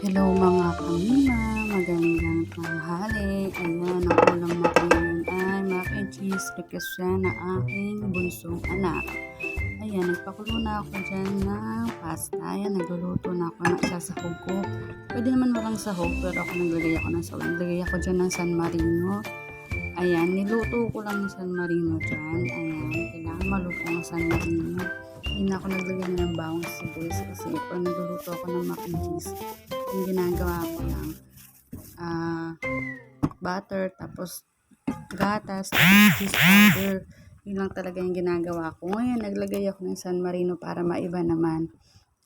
Hello mga kamima, magandang tanghali. Ayan, ang ulam natin ngayon ay mac and cheese. Request siya na aking bunsong anak. Ayan, nagpakulo na ako dyan ng pasta. Ayan, nagluluto na ako ng isasahog ko. Pwede naman walang sahog, pero ako naglagay ako ng sahog. Naglagay ako dyan ng San Marino. Ayan, niluto ko lang ng San Marino dyan. Ayan, kailangan maluto ng San Marino. Hindi na ako naglagay ng bawang sibuyas kasi pag nagluluto ako ng mac and cheese, yung ginagawa ko lang, butter, tapos gatas, tapos cheese powder. Yun lang talaga yung ginagawa ko. Ngayon, naglagay ako ng San Marino para maiba naman.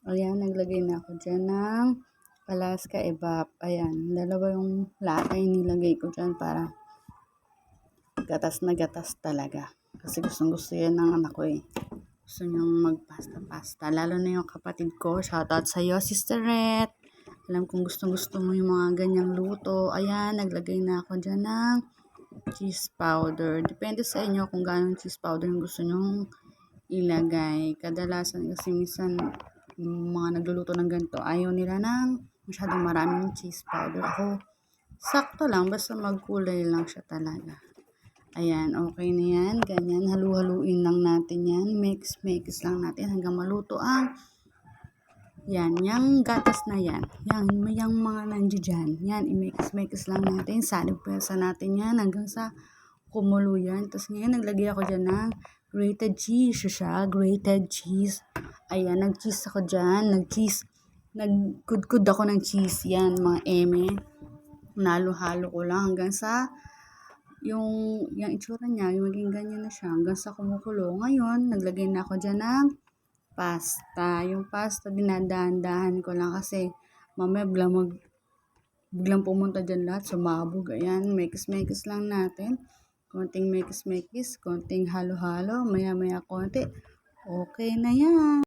Ayan, naglagay na ako dyan ng Alaska Evap. Ayan, dalawa yung lata yung nilagay ko dyan para gatas na gatas talaga. Kasi gustong gusto yan ng anak ko eh. Gusto niyong magpasta-pasta. Lalo na yung kapatid ko. Shoutout sa'yo, Sister Red. Alam kong gustong-gusto mo yung mga ganyang luto. Ayan, naglagay na ako dyan ng cheese powder. Depende sa inyo kung gano'ng cheese powder yung gusto nyong ilagay. Kadalasan kasi minsan mga nagluluto ng ganito, ayaw nila ng masyadong maraming cheese powder. Ako, sakto lang. Basta magkulay lang siya talaga. Ayan, okay na yan. Ganyan, halu-haluin lang natin yan. Mix lang natin hanggang maluto ang yung gatas na yan. Yung mga nandiyo dyan. Yan, i-mix lang natin. Salip-pwersa natin yan hanggang sa kumulo yan. Tapos ngayon, naglagay ako dyan ng grated cheese. Grated cheese. Ayan, nag-cheese ako dyan. Nagkudkud ako ng cheese. Yan, mga eme. Nalo-halo ko lang hanggang sa yung itsura niya, yung maging ganyan na siya hanggang sa kumukulo. Ngayon, naglagay na ako dyan ng pasta. Yung pasta, dinadahan-dahan ko lang kasi mamaya biglang pumunta dyan lahat, sumabog. Ayan, mekis lang natin. Konting mekis, konting halo-halo, maya-maya konti. Okay na yan.